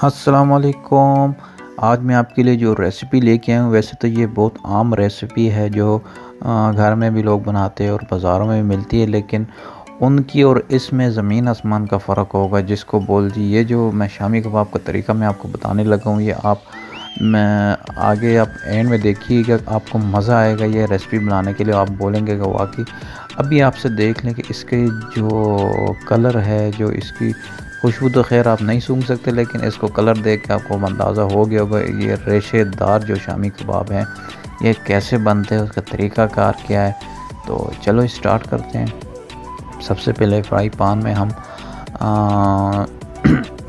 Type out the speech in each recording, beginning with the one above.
अस्सलाम वालेकुम। आज मैं आपके लिए जो रेसिपी लेके आया हूँ, वैसे तो ये बहुत आम रेसिपी है जो घर में भी लोग बनाते हैं और बाज़ारों में भी मिलती है, लेकिन उनकी और इसमें ज़मीन आसमान का फ़र्क होगा। जिसको बोल दी, ये जो मैं शामी कबाब का तरीका मैं आपको बताने लगा हूँ, ये मैं आगे आप एंड में देखिएगा, आपको मज़ा आएगा ये रेसिपी बनाने के लिए। आप बोलेंगे कि वाकई। अभी आपसे देख लें कि इसके जो कलर है, जो इसकी खुशबू तो खैर आप नहीं सूंघ सकते, लेकिन इसको कलर देख के आपको अंदाज़ा हो गया होगा ये रेशेदार जो शामी कबाब हैं ये कैसे बनते हैं, उसका तरीक़ाकार क्या है। तो चलो स्टार्ट करते हैं। सबसे पहले फ्राई पैन में हम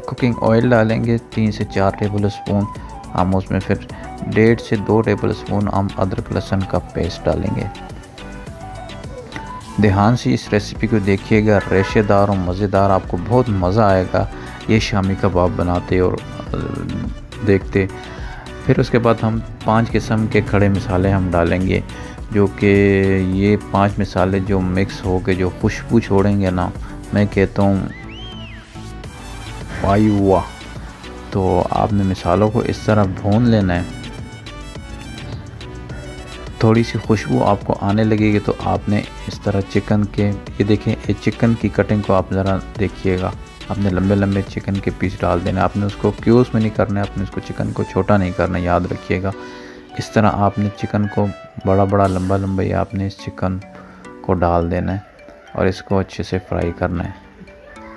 कुकिंग ऑयल डालेंगे 3 से 4 टेबल स्पून। हम उसमें फिर 1.5 से 2 टेबल स्पून हम अदरक लहसुन का पेस्ट डालेंगे। ध्यान से इस रेसिपी को देखिएगा, रेशेदार और मज़ेदार, आपको बहुत मज़ा आएगा ये शामी कबाब बनाते और देखते। फिर उसके बाद हम 5 किस्म के खड़े मसाले हम डालेंगे, जो कि ये 5 मसाले जो मिक्स हो के जो खुशबू छोड़ेंगे ना, मैं कहता हूँ वाह। तो आपने मसालों को इस तरह भून लेना है, थोड़ी सी खुशबू आपको आने लगेगी तो आपने इस तरह चिकन के, ये देखें, ये चिकन की कटिंग को आप ज़रा देखिएगा। आपने लंबे लंबे चिकन के पीस डाल देना, आपने उसको क्यूब्स में नहीं करना है, आपने उसको चिकन को छोटा नहीं करना, याद रखिएगा। इस तरह आपने चिकन को बड़ा बड़ा लंबा लंबा ही आपने इस चिकन को डाल देना है और इसको अच्छे से फ्राई करना है।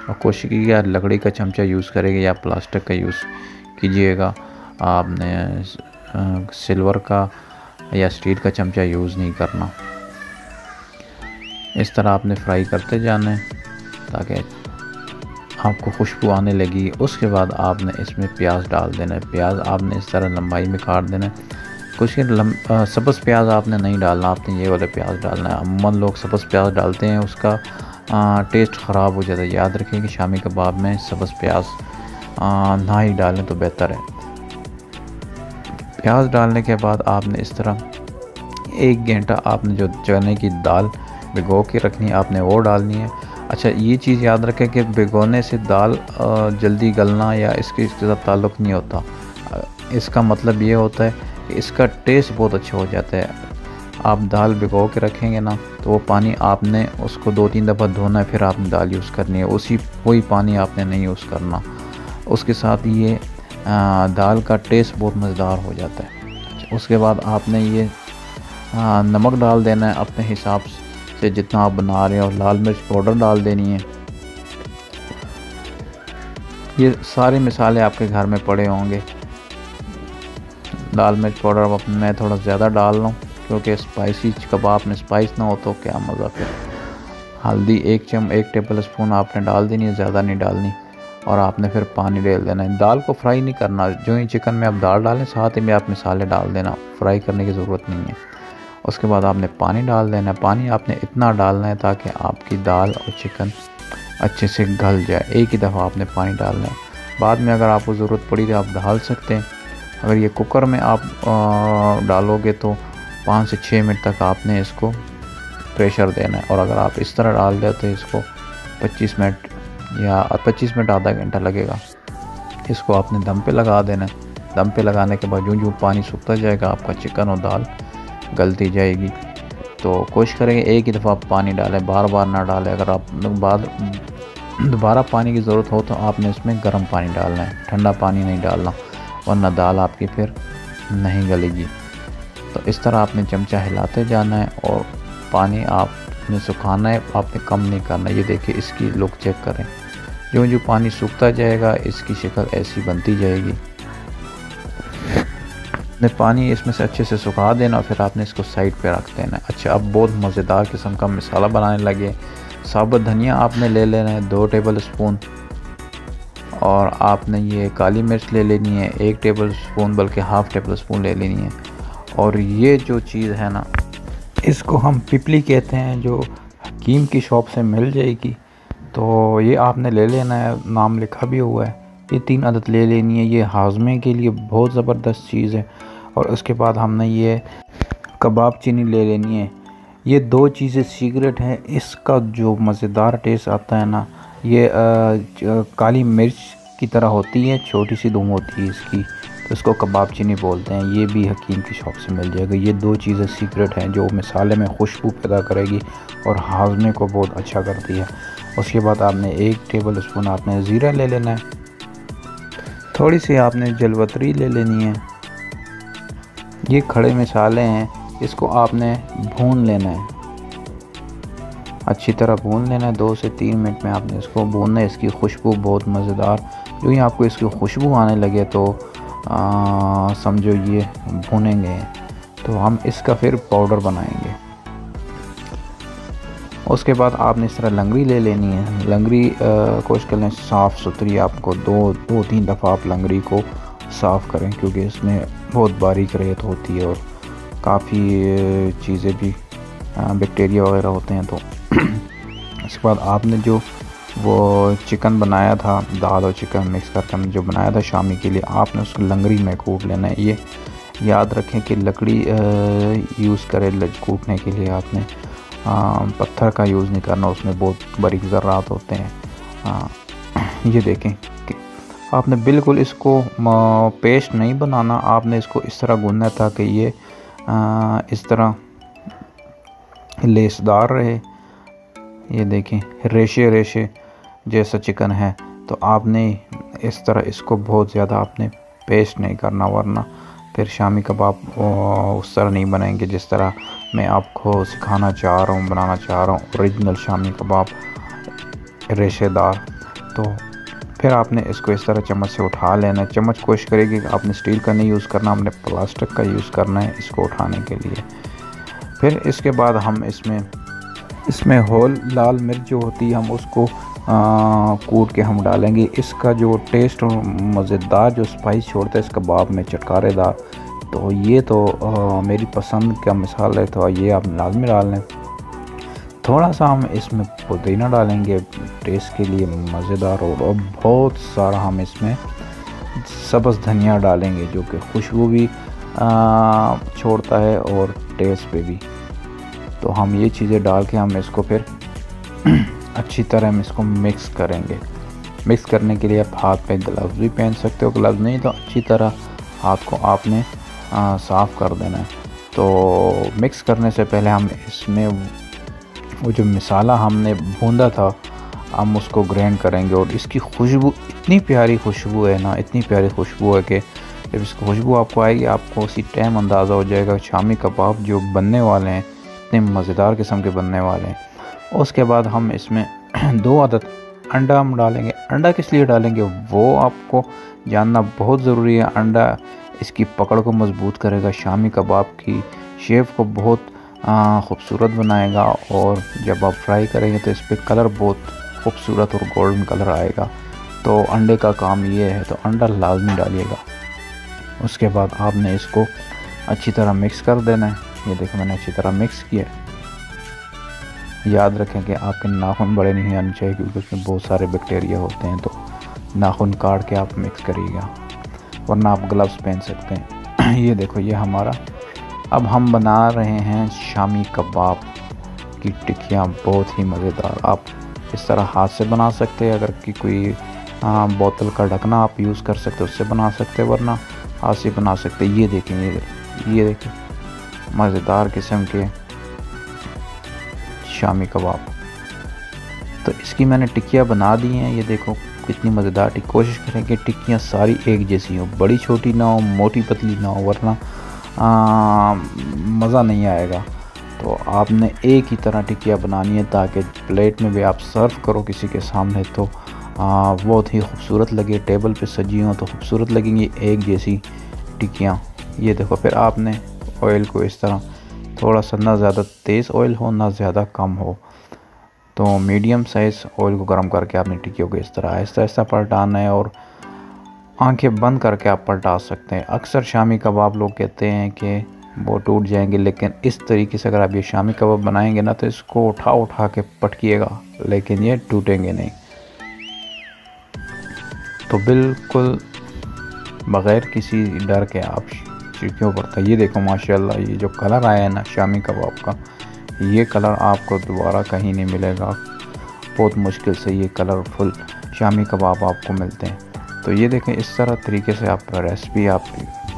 और कोशिश कीजिएगा लकड़ी का चमचा यूज़ करेंगे या प्लास्टिक का यूज़ कीजिएगा। आपने सिल्वर का या स्टील का चमचा यूज़ नहीं करना। इस तरह आपने फ्राई करते जाना है ताकि आपको खुशबू आने लगी। उसके बाद आपने इसमें प्याज डाल देना है। प्याज आपने इस तरह लंबाई में काट देना है। कुछ सब्ज़ प्याज आपने नहीं डालना, आपने ये वाले प्याज डालना है। अमूमन लोग सब्ज़ प्याज डालते हैं, उसका टेस्ट ख़राब हो जाता है। याद रखें कि शामी कबाब में सब्ज़ प्याज ना ही डालें तो बेहतर है। प्याज डालने के बाद आपने इस तरह 1 घंटा आपने जो चने की दाल भिगो के रखनी है, आपने वो डालनी है। अच्छा, ये चीज़ याद रखें कि भिगोने से दाल जल्दी गलना या इसके साथ ताल्लुक़ नहीं होता। इसका मतलब ये होता है कि इसका टेस्ट बहुत अच्छा हो जाता है। आप दाल भिगो के रखेंगे ना, तो वो पानी आपने उसको 2-3 दफ़ा धोना है, फिर आपने दाल यूज़ करनी है। वही पानी आपने नहीं यूज़ करना। उसके साथ ये दाल का टेस्ट बहुत मज़ेदार हो जाता है। उसके बाद आपने ये नमक डाल देना है अपने हिसाब से, जितना आप बना रहे हो। लाल मिर्च पाउडर डाल देनी है। ये सारे मसाले आपके घर में पड़े होंगे। लाल मिर्च पाउडर मैं थोड़ा ज़्यादा डाल लूँ क्योंकि स्पाइसी कबाब में स्पाइस ना हो तो क्या मज़ा। फिर हल्दी 1 टेबल स्पून आपने डाल देनी है, ज़्यादा नहीं डालनी। और आपने फिर पानी डाल देना है। दाल को फ्राई नहीं करना, जो ही चिकन में आप दाल डालें साथ ही में आप मसाले डाल देना, फ्राई करने की ज़रूरत नहीं है। उसके बाद आपने पानी डाल देना है। पानी आपने इतना डालना है ताकि आपकी दाल और चिकन अच्छे से गल जाए। एक ही दफ़ा आपने पानी डालना है, बाद में अगर आपको ज़रूरत पड़ी तो आप डाल सकते हैं। अगर ये कुकर में आप डालोगे तो 5 से 6 मिनट तक आपने इसको प्रेशर देना है। और अगर आप इस तरह डाल देते तो इसको 25 मिनट आधा घंटा लगेगा। इसको आपने दम पे लगा देना है। दम पे लगाने के बाद यूँ पानी सूखता जाएगा, आपका चिकन और दाल गलती जाएगी। तो कोशिश करेंगे एक ही दफ़ा पानी डालें, बार बार ना डालें। अगर आप दोबारा पानी की ज़रूरत हो तो आपने इसमें गर्म पानी डालना है, ठंडा पानी नहीं डालना, वरना दाल आपकी फिर नहीं गलेगी। तो इस तरह आपने चमचा हिलाते जाना है और पानी आपने सुखाना है, आपने कम नहीं करना। ये देखिए, इसकी लुक चेक करें। जो पानी सूखता जाएगा इसकी शक्ल ऐसी बनती जाएगी। आपने पानी इसमें से अच्छे से सुखा देना और फिर आपने इसको साइड पे रख देना है। अच्छा, अब बहुत मज़ेदार किस्म का मसाला बनाने लगे। साबुत धनिया आपने ले लेना है 2 टेबल स्पून। और आपने ये काली मिर्च ले लेनी है 1 टेबल स्पून, बल्कि हाफ़ टेबल स्पून ले लेनी है। और ये जो चीज़ है ना, इसको हम पिपली कहते हैं, जो हकीम की शॉप से मिल जाएगी। तो ये आपने ले लेना है, नाम लिखा भी हुआ है। ये 3 अदद ले लेनी है। ये हाजमे के लिए बहुत ज़बरदस्त चीज़ है। और उसके बाद हमने ये कबाब चीनी ले लेनी है। ये 2 चीज़ें सीक्रेट हैं, इसका जो मज़ेदार टेस्ट आता है ना, ये काली मिर्च की तरह होती है, छोटी सी दुम होती है इसकी, तो इसको कबाब चीनी बोलते हैं। ये भी हकीम की शॉप से मिल जाएगा। ये 2 चीज़ें सीक्रेट हैं जो मिसाले में खुशबू पैदा करेगी और हाजमे को बहुत अच्छा करती है। उसके बाद आपने 1 टेबल स्पून आपने ज़ीरा ले लेना है, थोड़ी सी आपने जलवतरी ले लेनी है। ये खड़े मिसाले हैं, इसको आपने भून लेना है, अच्छी तरह भून लेना है। 2 से 3 मिनट में आपने इसको भूनना है। इसकी खुशबू बहुत मज़ेदार, जो ही आपको इसकी खुशबू आने लगे तो समझो ये भूनेंगे, तो हम इसका फिर पाउडर बनाएंगे। उसके बाद आपने इस तरह लंगड़ी ले लेनी है। लंगड़ी कोशिश करें साफ़ सुथरी, आपको 2-3 दफ़ा आप लंगड़ी को साफ़ करें, क्योंकि इसमें बहुत बारीक रेत होती है और काफ़ी चीज़ें भी बैक्टीरिया वगैरह होते हैं। तो इसके बाद आपने जो वो चिकन बनाया था, दाल और चिकन मिक्स करके हमने जो बनाया था शामी के लिए, आपने उसको लंगड़ी में कूट लेना है। ये याद रखें कि लकड़ी यूज़ करें कूटने के लिए, आपने पत्थर का यूज़ नहीं करना, उसमें बहुत बारीक ज़र्रात होते हैं। ये देखें कि आपने बिल्कुल इसको पेस्ट नहीं बनाना, आपने इसको इस तरह गूंदना था कि ये इस तरह लेसदार रहे। ये देखें रेशे रेशे जैसा चिकन है, तो आपने इस तरह इसको बहुत ज़्यादा आपने पेस्ट नहीं करना, वरना फिर शामी कबाब उस तरह नहीं बनेंगे जिस तरह मैं आपको सिखाना चाह रहा हूँ, बनाना चाह रहा हूँ ओरिजिनल शामी कबाब रेशेदार। तो फिर आपने इसको इस तरह चम्मच से उठा लेना है। चम्मच कोशिश करेगी कि आपने स्टील का नहीं यूज़ करना, आपने प्लास्टिक का यूज़ करना है इसको उठाने के लिए। फिर इसके बाद हम इसमें होल लाल मिर्च जो होती है हम उसको कूट के हम डालेंगे। इसका जो टेस्ट और मज़ेदार जो स्पाइस छोड़ता है इस कबाब में चटकारेदार, तो ये तो मेरी पसंद का मिसाल है, तो ये आप लाजमी डाल लें। थोड़ा सा हम इसमें पुदीना डालेंगे टेस्ट के लिए मज़ेदार, और बहुत सारा हम इसमें सब्ज़ धनिया डालेंगे जो कि खुशबू भी छोड़ता है और टेस्ट पे भी। तो हम ये चीज़ें डाल के हम इसको फिर अच्छी तरह हम इसको मिक्स करेंगे। मिक्स करने के लिए आप हाथ पे ग्लव्स भी पहन सकते हो, ग्लव्स नहीं तो अच्छी तरह हाथ को आपने साफ़ कर देना है। तो मिक्स करने से पहले हम इसमें वो जो मसाला हमने भूंदा था हम उसको ग्राइंड करेंगे, और इसकी खुशबू इतनी प्यारी खुशबू है ना, इतनी प्यारी खुशबू है कि जब इसकी खुशबू आपको आएगी आपको उसी टाइम अंदाज़ा हो जाएगा शामी कबाब जो बनने वाले हैं इतने मज़ेदार किस्म के बनने वाले हैं। उसके बाद हम इसमें 2 अदद अंडा हम डालेंगे। अंडा किस लिए डालेंगे वो आपको जानना बहुत ज़रूरी है। अंडा इसकी पकड़ को मज़बूत करेगा, शामी कबाब की शेप को बहुत ख़ूबसूरत बनाएगा, और जब आप फ्राई करेंगे तो इस पर कलर बहुत खूबसूरत और गोल्डन कलर आएगा। तो अंडे का काम ये है, तो अंडा लाजमी डालिएगा। उसके बाद आपने इसको अच्छी तरह मिक्स कर देना है। ये देखो मैंने अच्छी तरह मिक्स किया। याद रखें कि आपके नाखून बड़े नहीं आने चाहिए, क्योंकि उसमें बहुत सारे बैक्टीरिया होते हैं, तो नाखून काट के आप मिक्स करिएगा, वरना आप ग्लव्स पहन सकते हैं। ये देखो ये हमारा, अब हम बना रहे हैं शामी कबाब की टिक्कियाँ, बहुत ही मज़ेदार। आप इस तरह हाथ से बना सकते हैं, अगर कि कोई बोतल का ढकना आप यूज़ कर सकते हैं उससे बना सकते हैं, वरना हाथ से बना सकते हैं। ये देखें ये देखें मज़ेदार किस्म के शामी कबाब। तो इसकी मैंने टिक्कियाँ बना दी हैं। ये देखो कितनी मज़ेदार टिक्की। कोशिश करें कि टिक्कियाँ सारी एक जैसी हो, बड़ी छोटी ना हो, मोटी पतली ना हो, वरना मज़ा नहीं आएगा। तो आपने एक ही तरह टिक्कियाँ बनानी है, ताकि प्लेट में भी आप सर्व करो किसी के सामने तो बहुत ही खूबसूरत लगे, टेबल पे सजी हों तो खूबसूरत लगेंगी एक जैसी टिक्कियाँ। ये देखो फिर आपने ऑयल को इस तरह थोड़ा सा, ना ज़्यादा तेज़ ऑयल हो ना ज़्यादा कम हो, तो मीडियम साइज़ ऑयल को गर्म करके आपने टिक्कियों को इस तरह आहिस्ता आहिस्ता पलटाना है, और आंखें बंद करके आप पलटा सकते हैं। अक्सर शामी कबाब लोग कहते हैं कि वो टूट जाएंगे, लेकिन इस तरीके से अगर आप ये शामी कबाब बनाएंगे ना तो इसको उठा उठा के पटकिएगा, लेकिन ये टूटेंगे नहीं। तो बिल्कुल बग़ैर किसी डर के आप टिक्कियों पर। ये देखो माशाल्लाह ये जो कलर आया है ना शामी कबाब का, ये कलर आपको दोबारा कहीं नहीं मिलेगा। बहुत मुश्किल से ये कलरफुल शामी कबाब आपको मिलते हैं। तो ये देखें, इस तरह तरीके से आप रेसिपी आप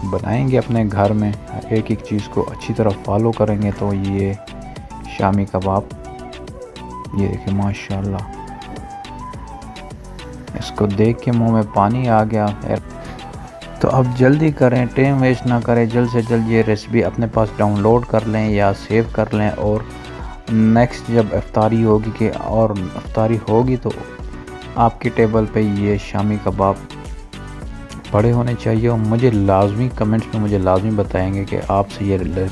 बनाएंगे अपने घर में, एक एक चीज़ को अच्छी तरह फॉलो करेंगे तो ये शामी कबाब, ये देखें माशाल्लाह, इसको देख के मुंह में पानी आ गया। तो अब जल्दी करें, टाइम वेस्ट ना करें, जल्द से जल्द ये रेसिपी अपने पास डाउनलोड कर लें या सेव कर लें, और नेक्स्ट जब इफ्तारी होगी कि और इफ्तारी होगी तो आपकी टेबल पे ये शामी कबाब पड़े होने चाहिए। और मुझे लाजमी कमेंट्स में मुझे लाजमी बताएंगे कि आपसे ये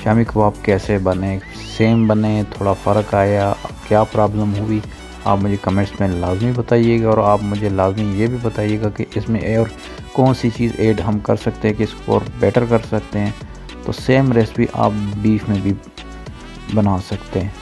शामी कबाब कैसे बने, सेम बने, थोड़ा फ़र्क आया, क्या प्रॉब्लम हुई, आप मुझे कमेंट्स में लाजमी बताइएगा। और आप मुझे लाजमी ये भी बताइएगा कि इसमें और कौन सी चीज़ ऐड हम कर सकते हैं कि इसको और बेटर कर सकते हैं। तो सेम रेसिपी आप बीफ में भी बना सकते हैं।